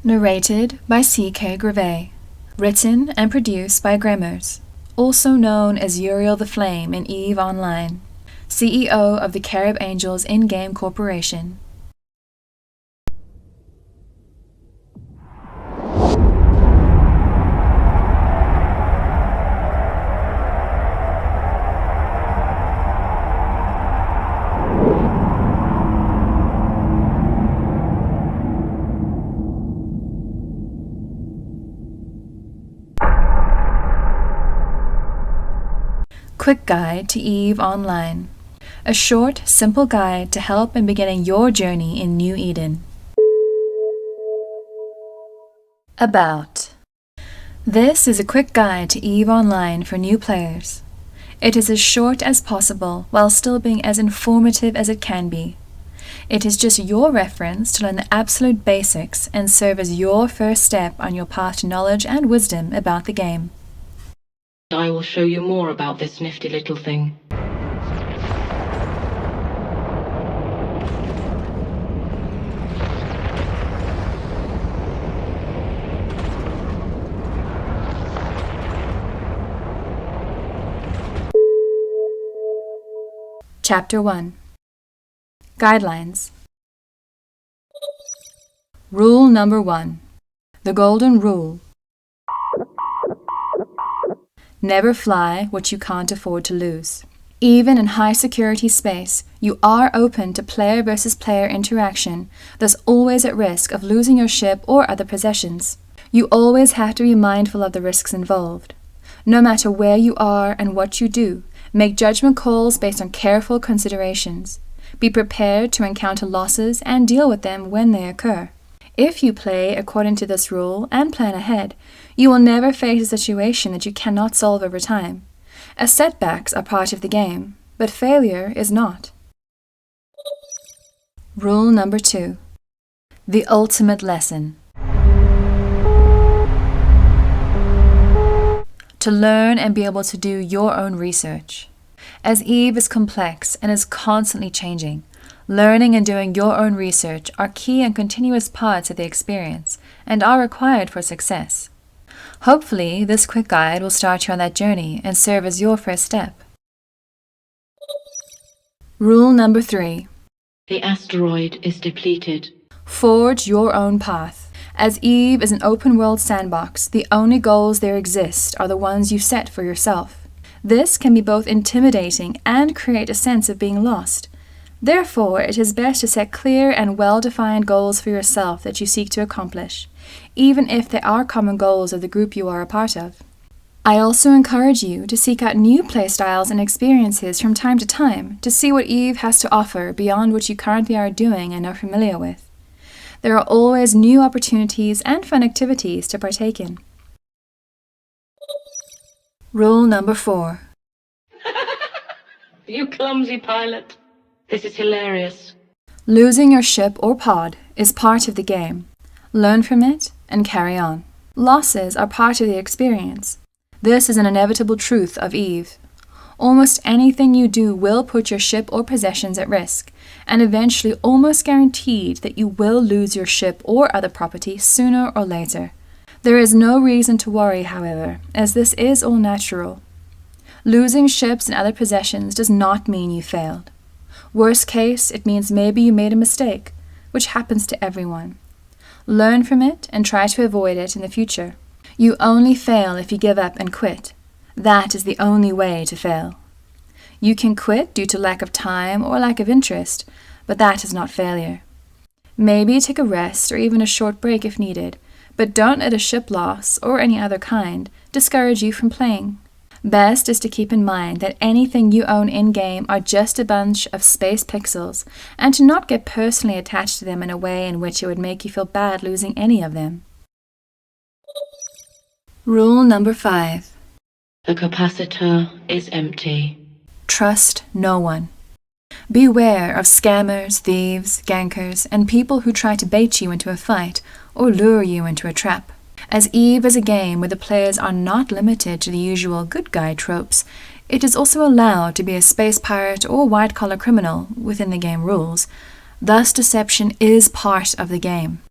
Narrated by C.K. Greve. Written and produced by Gremers, also known as Uriel the Flame in EVE Online, CEO of the Kherub Angels in-game corporation. Quick Guide to EVE Online. A short, simple guide to help in beginning your journey in New Eden. About. This is a quick guide to EVE Online for new players. It is as short as possible while still being as informative as it can be. It is just your reference to learn the absolute basics and serve as your first step on your path to knowledge and wisdom about the game. I will show you more about this nifty little thing. Chapter 1. Guidelines. Rule number 1. The Golden Rule. Never fly what you can't afford to lose. Even in high-security space, you are open to player versus player interaction, thus always at risk of losing your ship or other possessions. You always have to be mindful of the risks involved. No matter where you are and what you do, make judgment calls based on careful considerations. Be prepared to encounter losses and deal with them when they occur. If you play according to this rule and plan ahead, you will never face a situation that you cannot solve over time, as setbacks are part of the game, but failure is not. Rule number 2. The ultimate lesson. To learn and be able to do your own research. As EVE is complex and is constantly changing, learning and doing your own research are key and continuous parts of the experience and are required for success. Hopefully, this quick guide will start you on that journey and serve as your first step. Rule number 3. The asteroid is depleted. Forge your own path. As EVE is an open-world sandbox, the only goals there exist are the ones you set for yourself. This can be both intimidating and create a sense of being lost. Therefore, it is best to set clear and well-defined goals for yourself that you seek to accomplish, even if they are common goals of the group you are a part of. I also encourage you to seek out new playstyles and experiences from time to time to see what EVE has to offer beyond what you currently are doing and are familiar with. There are always new opportunities and fun activities to partake in. Rule number 4. You clumsy pilot. This is hilarious. Losing your ship or pod is part of the game. Learn from it and carry on. Losses are part of the experience. This is an inevitable truth of EVE. Almost anything you do will put your ship or possessions at risk, and eventually almost guaranteed that you will lose your ship or other property sooner or later. There is no reason to worry, however, as this is all natural. Losing ships and other possessions does not mean you failed. Worst case, it means maybe you made a mistake, which happens to everyone. Learn from it and try to avoid it in the future. You only fail if you give up and quit. That is the only way to fail. You can quit due to lack of time or lack of interest, but that is not failure. Maybe take a rest or even a short break if needed, but don't let a ship loss or any other kind discourage you from playing. Best is to keep in mind that anything you own in-game are just a bunch of space pixels, and to not get personally attached to them in a way in which it would make you feel bad losing any of them. Rule number 5. The capacitor is empty. Trust no one. Beware of scammers, thieves, gankers, and people who try to bait you into a fight or lure you into a trap. As EVE is a game where the players are not limited to the usual good guy tropes, it is also allowed to be a space pirate or white-collar criminal within the game rules. Thus, deception is part of the game.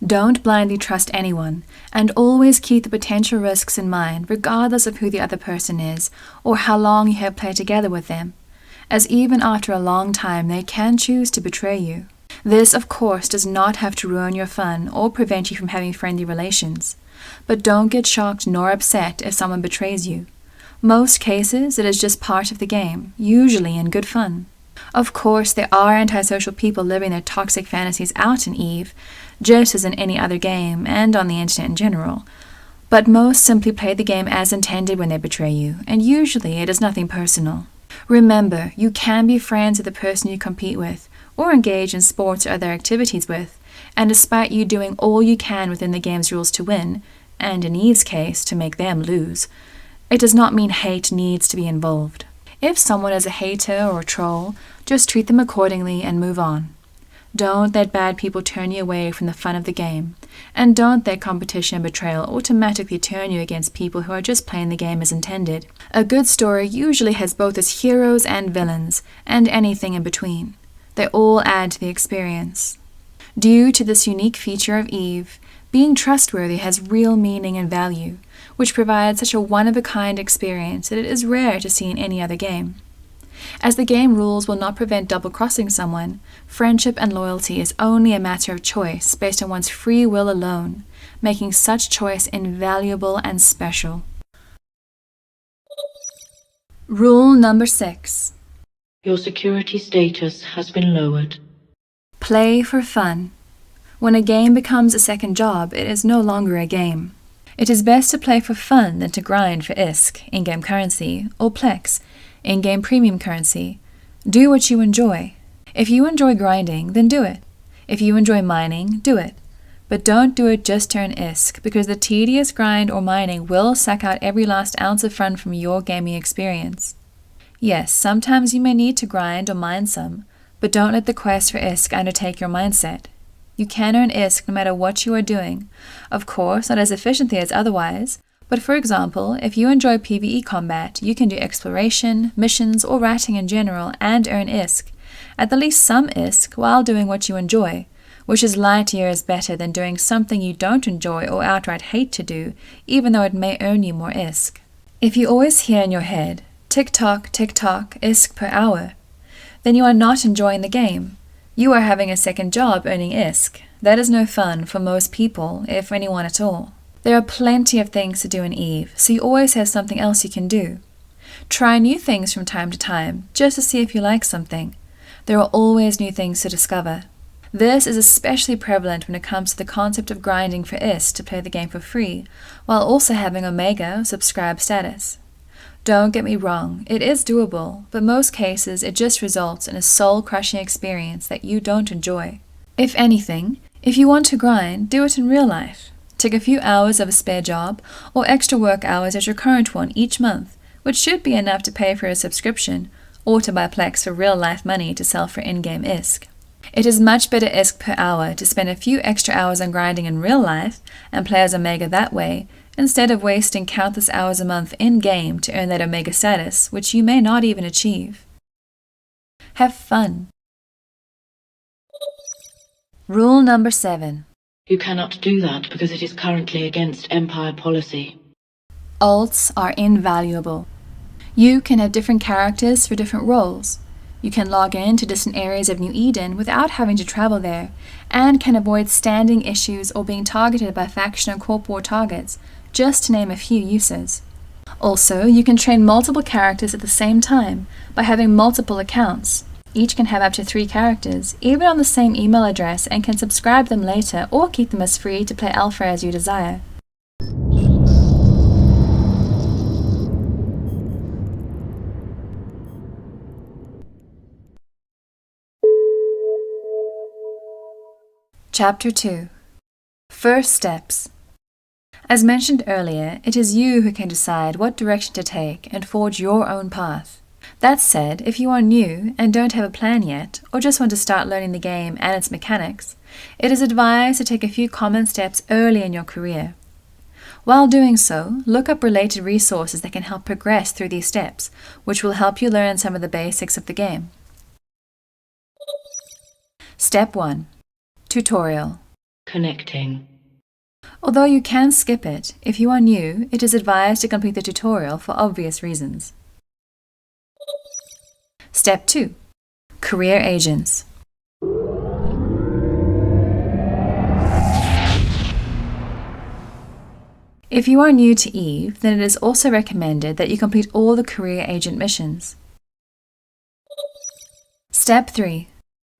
Don't blindly trust anyone, and always keep the potential risks in mind regardless of who the other person is or how long you have played together with them, as even after a long time they can choose to betray you. This, of course, does not have to ruin your fun or prevent you from having friendly relations, but don't get shocked nor upset if someone betrays you. Most cases, it is just part of the game, usually in good fun. Of course, there are antisocial people living their toxic fantasies out in EVE, just as in any other game and on the internet in general, but most simply play the game as intended when they betray you, and usually it is nothing personal. Remember, you can be friends with the person you compete with, or engage in sports or other activities with, and despite you doing all you can within the game's rules to win, and in EVE's case, to make them lose, it does not mean hate needs to be involved. If someone is a hater or a troll, just treat them accordingly and move on. Don't let bad people turn you away from the fun of the game, and don't let competition and betrayal automatically turn you against people who are just playing the game as intended. A good story usually has both its heroes and villains, and anything in between. They all add to the experience. Due to this unique feature of EVE, being trustworthy has real meaning and value, which provides such a one-of-a-kind experience that it is rare to see in any other game. As the game rules will not prevent double-crossing someone, friendship and loyalty is only a matter of choice based on one's free will alone, making such choice invaluable and special. Rule number 6. Your security status has been lowered. Play for fun. When a game becomes a second job, it is no longer a game. It is best to play for fun than to grind for ISK, in-game currency, or Plex, in-game premium currency. Do what you enjoy. If you enjoy grinding, then do it. If you enjoy mining, do it. But don't do it just to earn ISK, because the tedious grind or mining will suck out every last ounce of fun from your gaming experience. Yes, sometimes you may need to grind or mine some, but don't let the quest for ISK undertake your mindset. You can earn ISK no matter what you are doing. Of course, not as efficiently as otherwise, but for example, if you enjoy PvE combat, you can do exploration, missions, or ratting in general and earn ISK, at the least some ISK, while doing what you enjoy, which is light years better than doing something you don't enjoy or outright hate to do, even though it may earn you more ISK. If you always hear in your head, tick-tock, ISK per hour, then you are not enjoying the game. You are having a second job earning ISK. That is no fun for most people, if anyone at all. There are plenty of things to do in EVE, so you always have something else you can do. Try new things from time to time, just to see if you like something. There are always new things to discover. This is especially prevalent when it comes to the concept of grinding for ISK to play the game for free, while also having Omega subscribe status. Don't get me wrong, it is doable, but most cases it just results in a soul-crushing experience that you don't enjoy. If anything, if you want to grind, do it in real life. Take a few hours of a spare job or extra work hours at your current one each month, which should be enough to pay for a subscription or to buy Plex for real-life money to sell for in-game ISK. It is much better ISK per hour to spend a few extra hours on grinding in real life and play as Omega that way, instead of wasting countless hours a month in-game to earn that Omega status, which you may not even achieve. Have fun. Rule number 7. You cannot do that because it is currently against Empire policy. Alts are invaluable. You can have different characters for different roles. You can log in to distant areas of New Eden without having to travel there, and can avoid standing issues or being targeted by faction or corp war targets, just to name a few uses. Also, you can train multiple characters at the same time by having multiple accounts. Each can have up to 3 characters, even on the same email address, and can subscribe them later or keep them as free to play alpha as you desire. Chapter 2. First Steps. As mentioned earlier, it is you who can decide what direction to take and forge your own path. That said, if you are new and don't have a plan yet, or just want to start learning the game and its mechanics, it is advised to take a few common steps early in your career. While doing so, look up related resources that can help progress through these steps, which will help you learn some of the basics of the game. Step 1. Tutorial. Connecting. Although you can skip it, if you are new, it is advised to complete the tutorial for obvious reasons. Step 2. Career Agents. If you are new to EVE, then it is also recommended that you complete all the Career Agent missions. Step 3.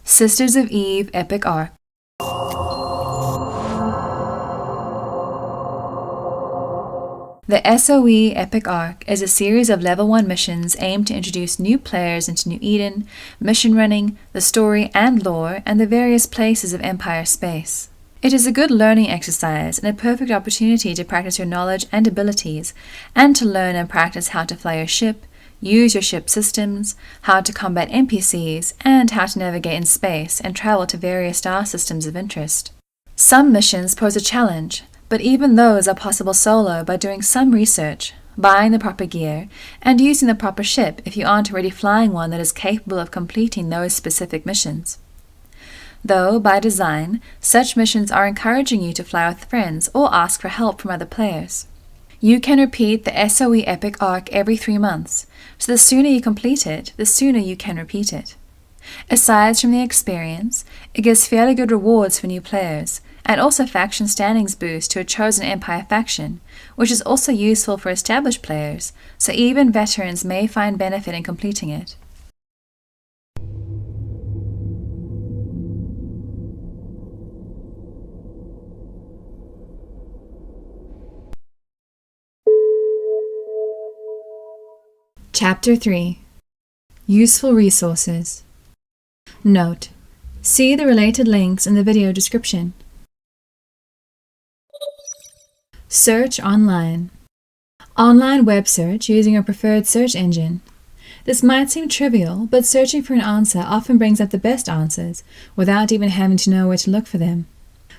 Sisters of Eve Epic Arc. The SOE Epic Arc is a series of level 1 missions aimed to introduce new players into New Eden, mission running, the story and lore, and the various places of Empire space. It is a good learning exercise and a perfect opportunity to practice your knowledge and abilities, and to learn and practice how to fly your ship, use your ship systems, how to combat NPCs, and how to navigate in space and travel to various star systems of interest. Some missions pose a challenge, but even those are possible solo by doing some research, buying the proper gear, and using the proper ship if you aren't already flying one that is capable of completing those specific missions. Though, by design, such missions are encouraging you to fly with friends or ask for help from other players. You can repeat the SOE Epic Arc every 3 months, so the sooner you complete it, the sooner you can repeat it. Aside from the experience, it gives fairly good rewards for new players, and also faction standings boost to a chosen Empire faction, which is also useful for established players, so even veterans may find benefit in completing it. Chapter 3. Useful Resources. Note: see the related links in the video description. Search online. Online web search using your preferred search engine. This might seem trivial, but searching for an answer often brings up the best answers without even having to know where to look for them.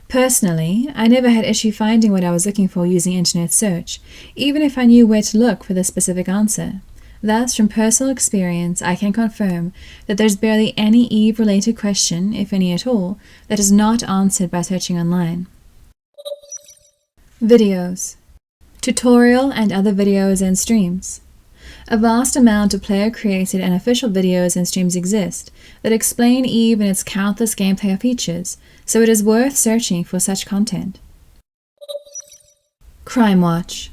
Personally, I never had issue finding what I was looking for using internet search, even if I knew where to look for the specific answer. Thus, from personal experience, I can confirm that there's barely any EVE-related question, if any at all, that is not answered by searching online. Videos. Tutorial and other videos and streams. A vast amount of player-created and official videos and streams exist that explain EVE and its countless gameplay features, so it is worth searching for such content. Crimewatch.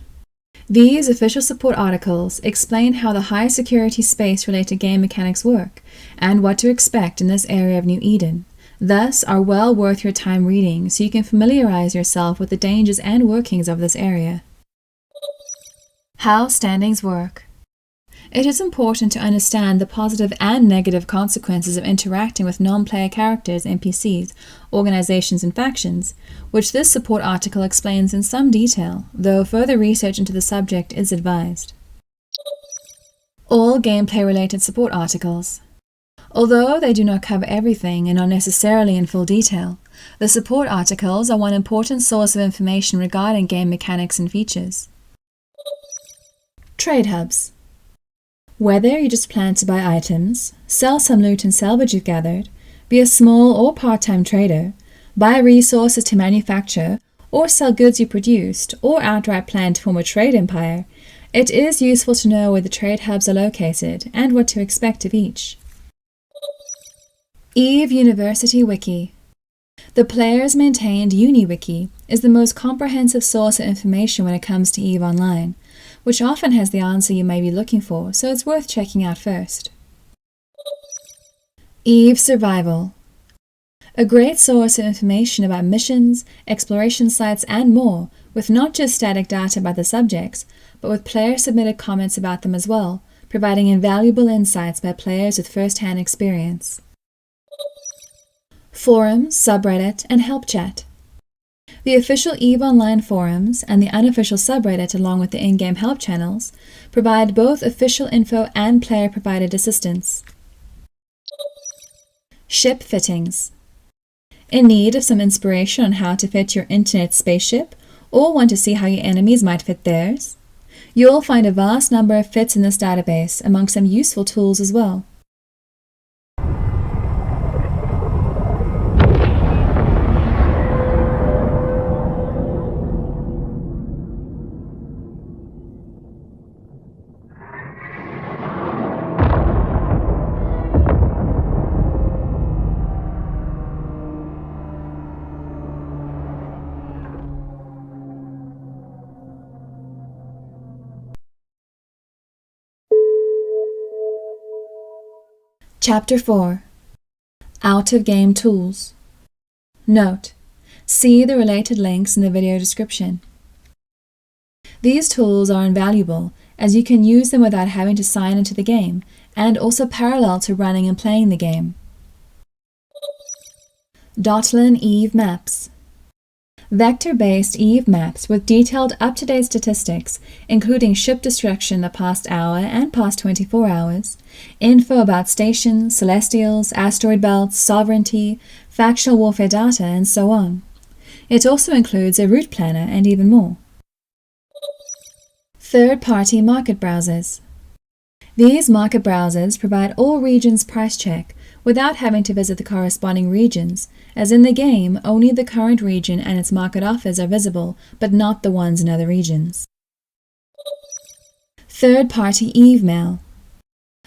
These official support articles explain how the high-security space-related game mechanics work, and what to expect in this area of New Eden, thus are well worth your time reading so you can familiarize yourself with the dangers and workings of this area. How standings work. It is important to understand the positive and negative consequences of interacting with non-player characters, NPCs, organizations, and factions, which this support article explains in some detail, though further research into the subject is advised. All gameplay-related support articles. Although they do not cover everything and are necessarily in full detail, the support articles are one important source of information regarding game mechanics and features. Trade hubs. Whether you just plan to buy items, sell some loot and salvage you've gathered, be a small or part-time trader, buy resources to manufacture, or sell goods you produced, or outright plan to form a trade empire, it is useful to know where the trade hubs are located and what to expect of each. EVE University Wiki. The players-maintained UniWiki is the most comprehensive source of information when it comes to EVE Online, which often has the answer you may be looking for, so it's worth checking out first. EVE Survival. A great source of information about missions, exploration sites, and more, with not just static data about the subjects, but with player-submitted comments about them as well, providing invaluable insights by players with first-hand experience. Forums, subreddit, and help chat. The official EVE Online forums and the unofficial subreddit, along with the in-game help channels, provide both official info and player-provided assistance. Ship fittings. In need of some inspiration on how to fit your internet spaceship, or want to see how your enemies might fit theirs? You'll find a vast number of fits in this database, among some useful tools as well. Chapter 4. Out-of-game tools. Note: see the related links in the video description. These tools are invaluable as you can use them without having to sign into the game, and also parallel to running and playing the game. Dotlan EVE maps. Vector-based EVE maps with detailed up-to-date statistics, including ship destruction the past hour and past 24 hours, info about stations, celestials, asteroid belts, sovereignty, factional warfare data, and so on. It also includes a route planner and even more. Third-party market browsers. These market browsers provide all regions' price check without having to visit the corresponding regions, as in the game only the current region and its market offers are visible, but not the ones in other regions. Third-party EVE mail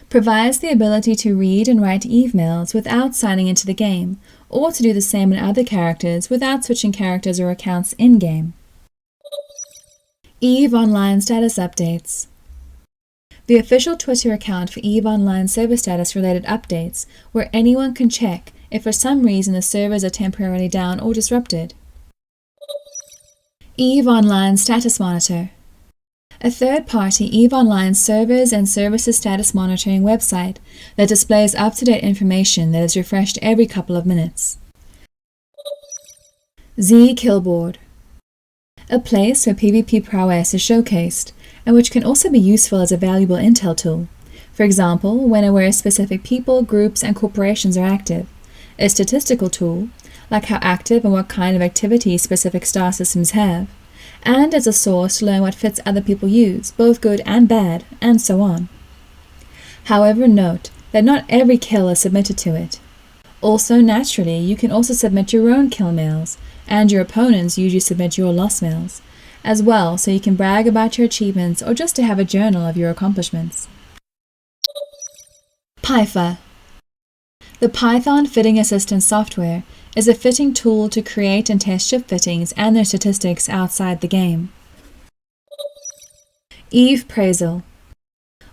provides the ability to read and write EVE mails without signing into the game, or to do the same in other characters without switching characters or accounts in-game. EVE Online status updates. The official Twitter account for EVE Online server status-related updates, where anyone can check if for some reason the servers are temporarily down or disrupted. EVE Online Status Monitor. A third-party EVE Online servers and services status monitoring website that displays up-to-date information that is refreshed every couple of minutes. zKillboard. A place where PvP prowess is showcased, and which can also be useful as a valuable intel tool. For example, when aware specific people, groups, and corporations are active. A statistical tool, like how active and what kind of activity specific star systems have. And as a source to learn what fits other people use, both good and bad, and so on. However, note that not every kill is submitted to it. Also, naturally, you can also submit your own kill mails, and your opponents usually submit your loss mails as well, so you can brag about your achievements or just to have a journal of your accomplishments. Pyfa. The Python Fitting Assistance software is a fitting tool to create and test ship fittings and their statistics outside the game. Evepraisal.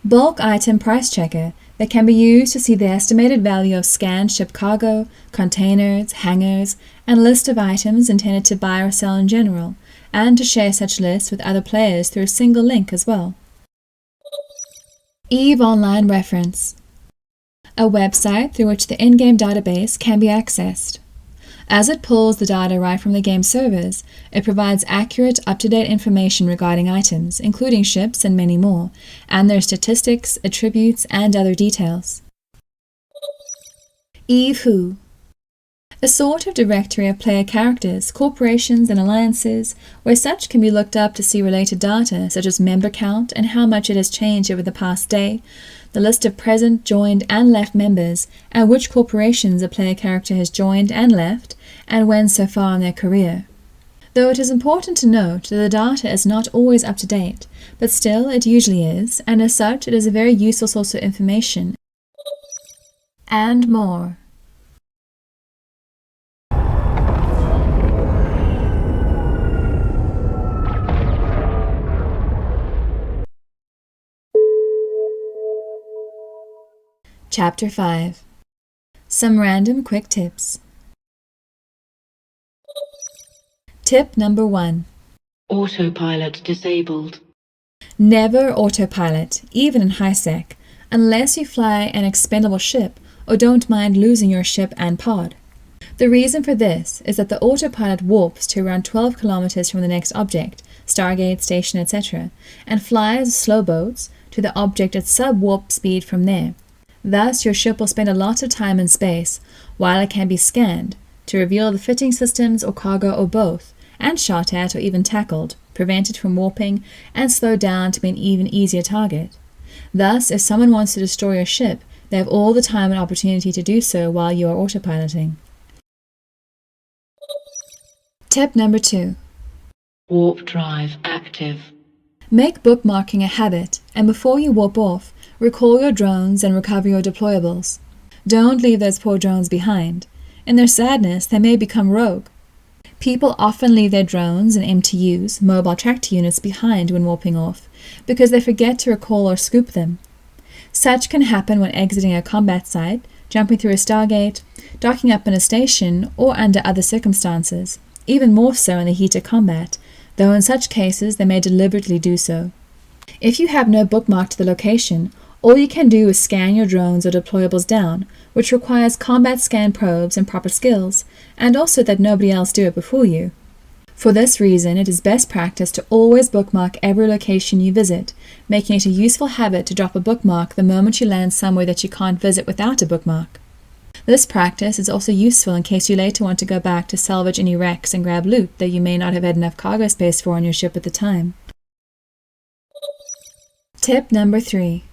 Bulk item price checker that can be used to see the estimated value of scanned ship cargo, containers, hangars, and list of items intended to buy or sell in general, and to share such lists with other players through a single link as well. EVE Online Reference. A website through which the in-game database can be accessed. As it pulls the data right from the game servers, it provides accurate, up-to-date information regarding items, including ships and many more, and their statistics, attributes, and other details. EVE a sort of directory of player characters, corporations, and alliances, where such can be looked up to see related data such as member count and how much it has changed over the past day, the list of present, joined, and left members, and which corporations a player character has joined and left, and when so far in their career. Though it is important to note that the data is not always up to date, but still it usually is, and as such it is a very useful source of information. And more. Chapter 5. Some random quick tips. Tip number 1. Autopilot disabled. Never autopilot, even in high sec, unless you fly an expendable ship or don't mind losing your ship and pod. The reason for this is that the autopilot warps to around 12 kilometers from the next object, stargate, station, etc., and flies slow boats to the object at sub-warp speed from there. Thus, your ship will spend a lot of time in space, while it can be scanned, to reveal the fitting systems or cargo or both, and shot at or even tackled, prevented from warping, and slowed down to be an even easier target. Thus, if someone wants to destroy your ship, they have all the time and opportunity to do so while you are autopiloting. Tip number 2. Warp drive active. Make bookmarking a habit, and before you warp off, recall your drones and recover your deployables. Don't leave those poor drones behind. In their sadness, they may become rogue. People often leave their drones and MTUs, mobile tractor units, behind when warping off, because they forget to recall or scoop them. Such can happen when exiting a combat site, jumping through a stargate, docking up in a station, or under other circumstances, even more so in the heat of combat, though in such cases they may deliberately do so. If you have no bookmark to the location, all you can do is scan your drones or deployables down, which requires combat scan probes and proper skills, and also that nobody else do it before you. For this reason, it is best practice to always bookmark every location you visit, making it a useful habit to drop a bookmark the moment you land somewhere that you can't visit without a bookmark. This practice is also useful in case you later want to go back to salvage any wrecks and grab loot that you may not have had enough cargo space for on your ship at the time. Tip number 3.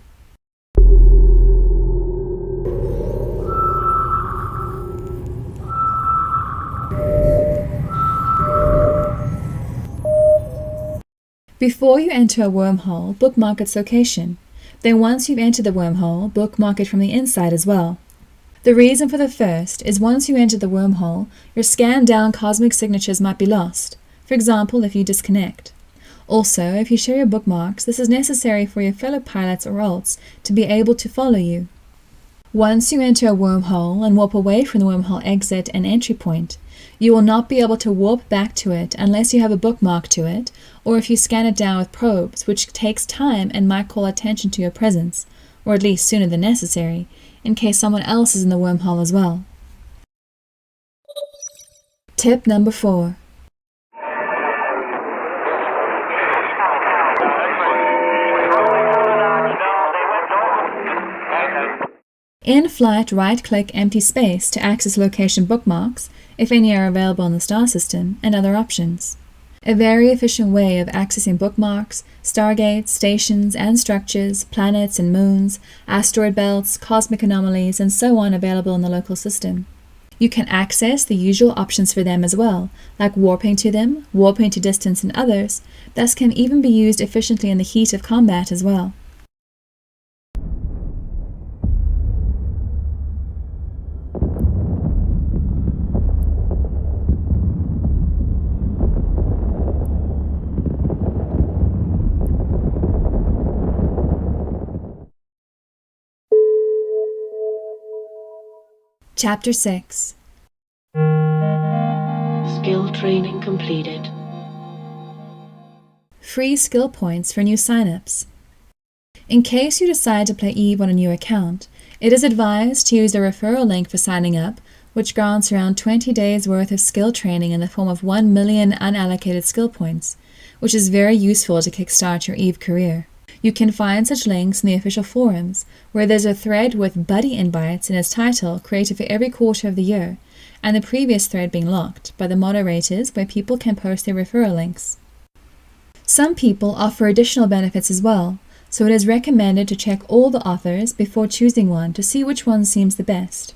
Before you enter a wormhole, bookmark its location. Then once you've entered the wormhole, bookmark it from the inside as well. The reason for the first is once you enter the wormhole, your scanned down cosmic signatures might be lost, for example if you disconnect. Also, if you share your bookmarks, this is necessary for your fellow pilots or alts to be able to follow you. Once you enter a wormhole and warp away from the wormhole exit and entry point, you will not be able to warp back to it unless you have a bookmark to it, or if you scan it down with probes, which takes time and might call attention to your presence, or at least sooner than necessary, in case someone else is in the wormhole as well. Tip number 4. In-flight, right-click empty space to access location bookmarks, if any are available in the star system, and other options. A very efficient way of accessing bookmarks, stargates, stations and structures, planets and moons, asteroid belts, cosmic anomalies, and so on available in the local system. You can access the usual options for them as well, like warping to them, warping to distance and others, thus can even be used efficiently in the heat of combat as well. Chapter 6. Skill training completed. Free skill points for new signups. In case you decide to play EVE on a new account, it is advised to use the referral link for signing up, which grants around 20 days worth of skill training in the form of 1 million unallocated skill points, which is very useful to kickstart your EVE career. You can find such links in the official forums, where there's a thread with buddy invites in its title created for every quarter of the year, and the previous thread being locked by the moderators where people can post their referral links. Some people offer additional benefits as well, so it is recommended to check all the offers before choosing one to see which one seems the best.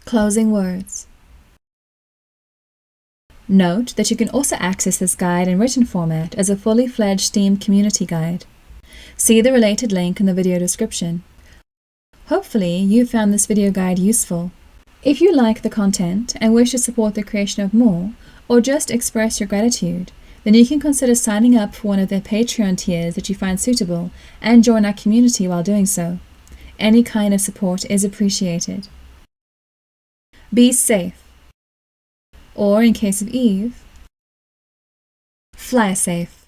Closing words. Note that you can also access this guide in written format as a fully fledged Steam community guide. See the related link in the video description. Hopefully, you found this video guide useful. If you like the content and wish to support the creation of more, or just express your gratitude, then you can consider signing up for one of their Patreon tiers that you find suitable and join our community while doing so. Any kind of support is appreciated. Be safe. Or, in case of EVE, fly safe.